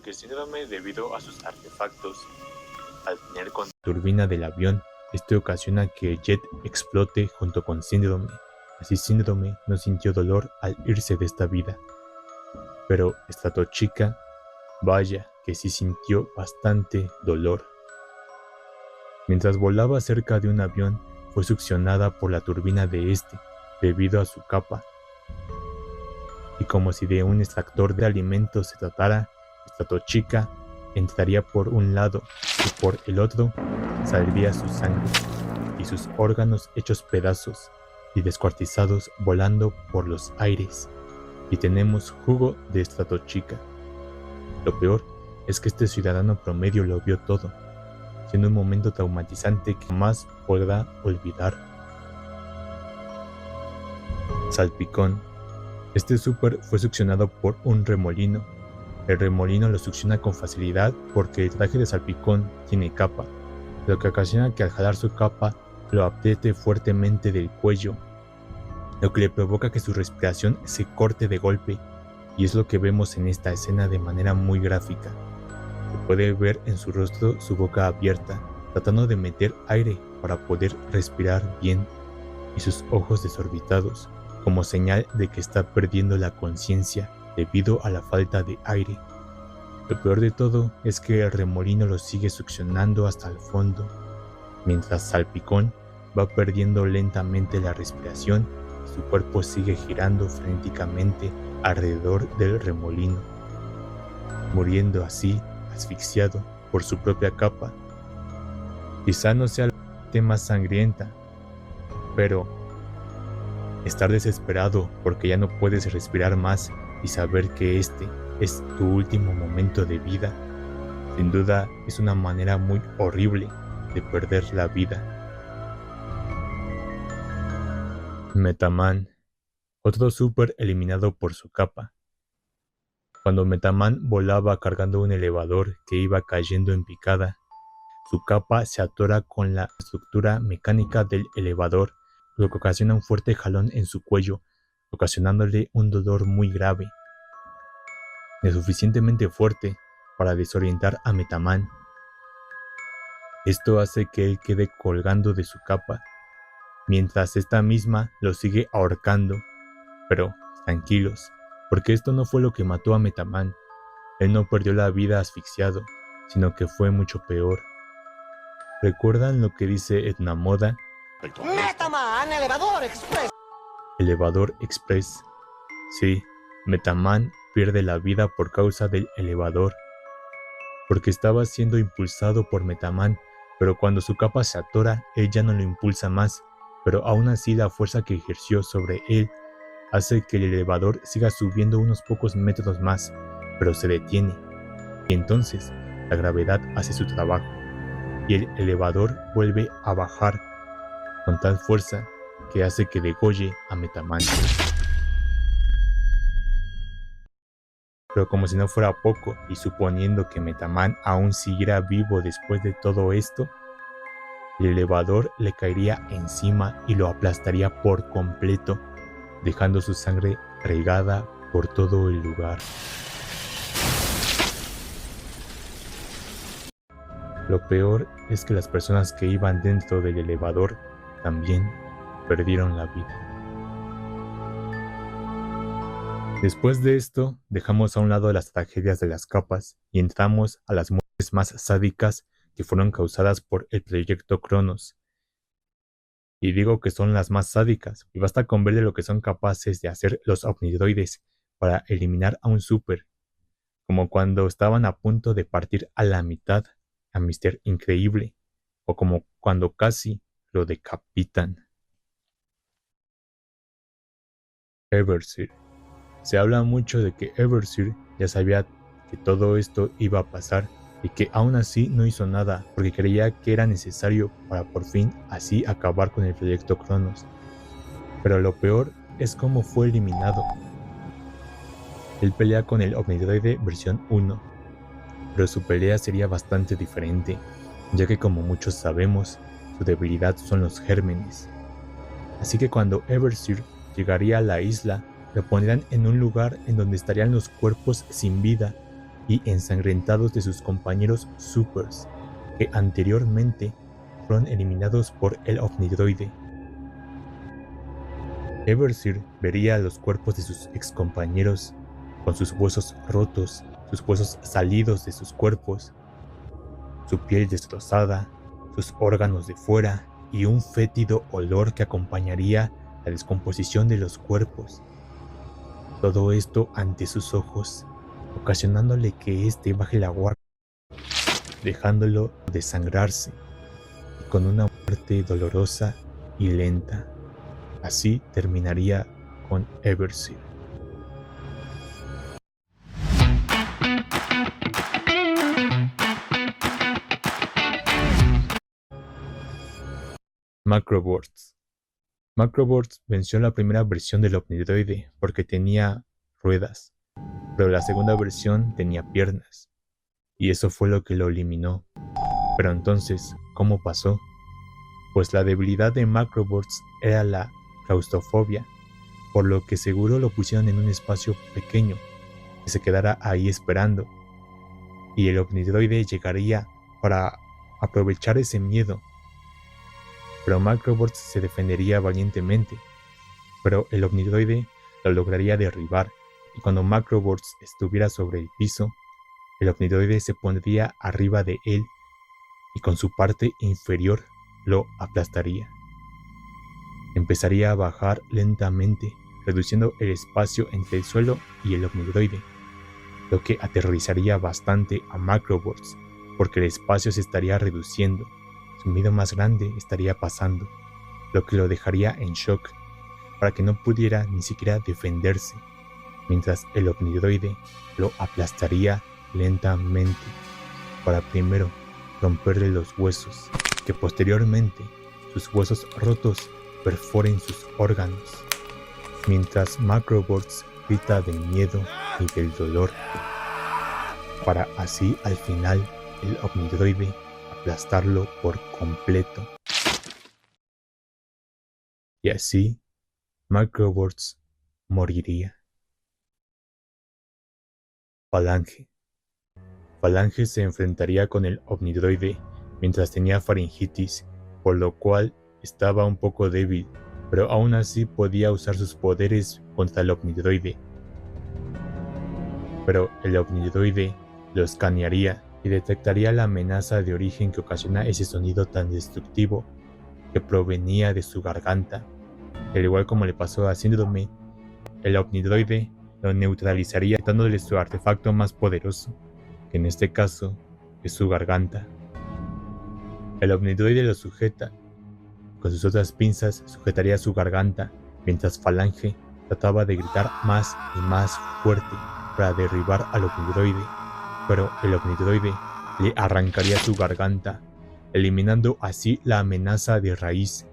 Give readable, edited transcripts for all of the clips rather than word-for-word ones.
porque el síndrome debido a sus artefactos. Al tener con la turbina del avión, esto ocasiona que el jet explote junto con Síndrome. Así Síndrome no sintió dolor al irse de esta vida. Pero Stratochica, vaya que sí sintió bastante dolor. Mientras volaba cerca de un avión, fue succionada por la turbina de este, debido a su capa. Y como si de un extractor de alimentos se tratara, Stratochica entraría por un lado y por el otro saldría su sangre y sus órganos hechos pedazos y descuartizados volando por los aires. Y tenemos jugo de Stratochica. Lo peor es que este ciudadano promedio lo vio todo, siendo un momento traumatizante que jamás podrá olvidar. Salpicón. Este súper fue succionado por un remolino. El remolino lo succiona con facilidad porque el traje de Salpicón tiene capa, lo que ocasiona que al jalar su capa lo apriete fuertemente del cuello, lo que le provoca que su respiración se corte de golpe, y es lo que vemos en esta escena de manera muy gráfica. Se puede ver en su rostro su boca abierta, tratando de meter aire para poder respirar bien, y sus ojos desorbitados, como señal de que está perdiendo la conciencia debido a la falta de aire. Lo peor de todo es que el remolino lo sigue succionando hasta el fondo, mientras Salpicón va perdiendo lentamente la respiración y su cuerpo sigue girando frenéticamente alrededor del remolino, muriendo así asfixiado por su propia capa. Quizá no sea la parte más sangrienta, pero estar desesperado porque ya no puedes respirar más y saber que este es tu último momento de vida, sin duda es una manera muy horrible de perder la vida. Metaman, otro súper eliminado por su capa. Cuando Metaman volaba cargando un elevador que iba cayendo en picada, su capa se atora con la estructura mecánica del elevador, lo que ocasiona un fuerte jalón en su cuello, ocasionándole un dolor muy grave, lo suficientemente fuerte para desorientar a Metaman. Esto hace que él quede colgando de su capa, mientras esta misma lo sigue ahorcando. Pero tranquilos, porque esto no fue lo que mató a Metaman. Él no perdió la vida asfixiado, sino que fue mucho peor. ¿Recuerdan lo que dice Edna Moda? ¡Metaman, Elevador Express! Elevador Express. Sí, Metaman pierde la vida por causa del elevador, porque estaba siendo impulsado por Metaman, pero cuando su capa se atora, él ya no lo impulsa más, pero aún así la fuerza que ejerció sobre él hace que el elevador siga subiendo unos pocos metros más, pero se detiene, y entonces la gravedad hace su trabajo, y el elevador vuelve a bajar con tal fuerza que hace que degolle a Metaman. Pero como si no fuera poco, y suponiendo que Metaman aún siguiera vivo después de todo esto, el elevador le caería encima y lo aplastaría por completo, dejando su sangre regada por todo el lugar. Lo peor es que las personas que iban dentro del elevador también perdieron la vida. Después de esto, dejamos a un lado las tragedias de las capas y entramos a las muertes más sádicas que fueron causadas por el Proyecto Cronos. Y digo que son las más sádicas, y basta con ver de lo que son capaces de hacer los omnidroides para eliminar a un súper, como cuando estaban a punto de partir a la mitad a Mr. Increíble, o como cuando casi lo decapitan. Eversir. Se habla mucho de que Eversir ya sabía que todo esto iba a pasar y que aún así no hizo nada porque creía que era necesario para por fin así acabar con el Proyecto Cronos. Pero lo peor es cómo fue eliminado. Él pelea con el Omnidroide versión 1, pero su pelea sería bastante diferente, ya que como muchos sabemos, su debilidad son los gérmenes. Así que cuando Eversir llegaría a la isla, lo pondrían en un lugar en donde estarían los cuerpos sin vida, y ensangrentados de sus compañeros Supers, que anteriormente fueron eliminados por el Omnidroide. Eversir vería los cuerpos de sus excompañeros con sus huesos rotos, sus huesos salidos de sus cuerpos, su piel destrozada, sus órganos de fuera y un fétido olor que acompañaría la descomposición de los cuerpos. Todo esto ante sus ojos, ocasionándole que éste baje la guardia, dejándolo desangrarse y con una muerte dolorosa y lenta. Así terminaría con Eversir. Macroburst. Macroburst venció la primera versión del Omnidroide porque tenía ruedas, pero la segunda versión tenía piernas, y eso fue lo que lo eliminó. Pero entonces, ¿cómo pasó? Pues la debilidad de Macroburst era la claustrofobia, por lo que seguro lo pusieron en un espacio pequeño, que se quedara ahí esperando, y el Omnidroide llegaría para aprovechar ese miedo. Pero Macroburst se defendería valientemente, pero el Omnidroide lo lograría derribar, y cuando Macroburst estuviera sobre el piso, el Omnidroide se pondría arriba de él y con su parte inferior lo aplastaría. Empezaría a bajar lentamente, reduciendo el espacio entre el suelo y el Omnidroide, lo que aterrorizaría bastante a Macroburst, porque el espacio se estaría reduciendo, su miedo más grande estaría pasando, lo que lo dejaría en shock, para que no pudiera ni siquiera defenderse, mientras el Omnidroide lo aplastaría lentamente, para primero romperle los huesos, que posteriormente sus huesos rotos perforen sus órganos, mientras Macroburst grita del miedo y del dolor, para así al final el Omnidroide aplastarlo por completo. Y así Macroburst moriría. Falange. Falange se enfrentaría con el Omnidroide mientras tenía faringitis, por lo cual estaba un poco débil, pero aún así podía usar sus poderes contra el Omnidroide. Pero el Omnidroide lo escanearía y detectaría la amenaza de origen que ocasiona ese sonido tan destructivo que provenía de su garganta. Al igual como le pasó a Síndrome, el Omnidroide lo neutralizaría quitándole su artefacto más poderoso, que en este caso es su garganta. El Omnidroide lo sujeta, con sus otras pinzas sujetaría su garganta, mientras Falange trataba de gritar más y más fuerte para derribar al Omnidroide, pero el Omnidroide le arrancaría su garganta, eliminando así la amenaza de raíz,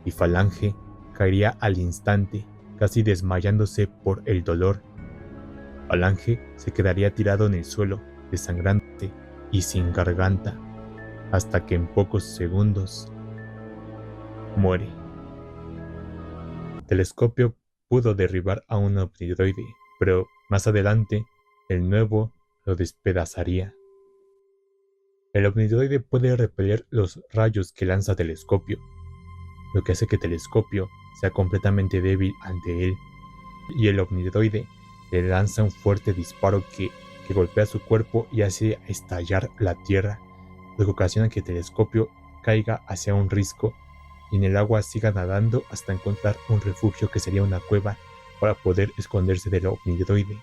y Falange caería al instante, casi desmayándose por el dolor. Falange se quedaría tirado en el suelo, desangrante y sin garganta, hasta que en pocos segundos muere. Telescopio pudo derribar a un Omnidroide, pero más adelante el nuevo lo despedazaría. El Omnidroide puede repeler los rayos que lanza Telescopio, lo que hace que Telescopio sea completamente débil ante él, y el Omnidroide le lanza un fuerte disparo que golpea su cuerpo y hace estallar la tierra, lo que ocasiona que Telescopio caiga hacia un risco y en el agua siga nadando hasta encontrar un refugio que sería una cueva para poder esconderse del Omnidroide.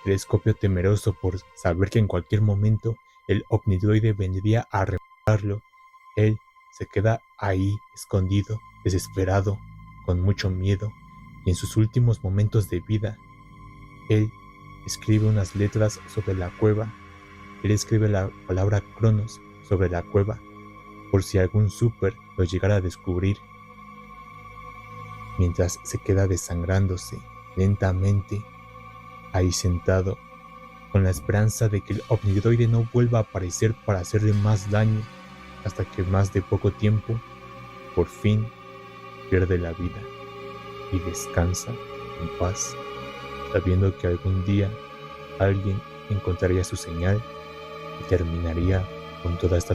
Telescopio, temeroso por saber que en cualquier momento el Omnidroide vendría a rematarlo, él se queda ahí escondido, desesperado, con mucho miedo, y en sus últimos momentos de vida, él escribe unas letras sobre la cueva. Él escribe la palabra Cronos sobre la cueva, por si algún Super lo llegara a descubrir, mientras se queda desangrándose lentamente, ahí sentado, con la esperanza de que el Omnidroide no vuelva a aparecer para hacerle más daño, hasta que más de poco tiempo, por fin, pierde la vida y descansa en paz, sabiendo que algún día alguien encontraría su señal y terminaría con toda esta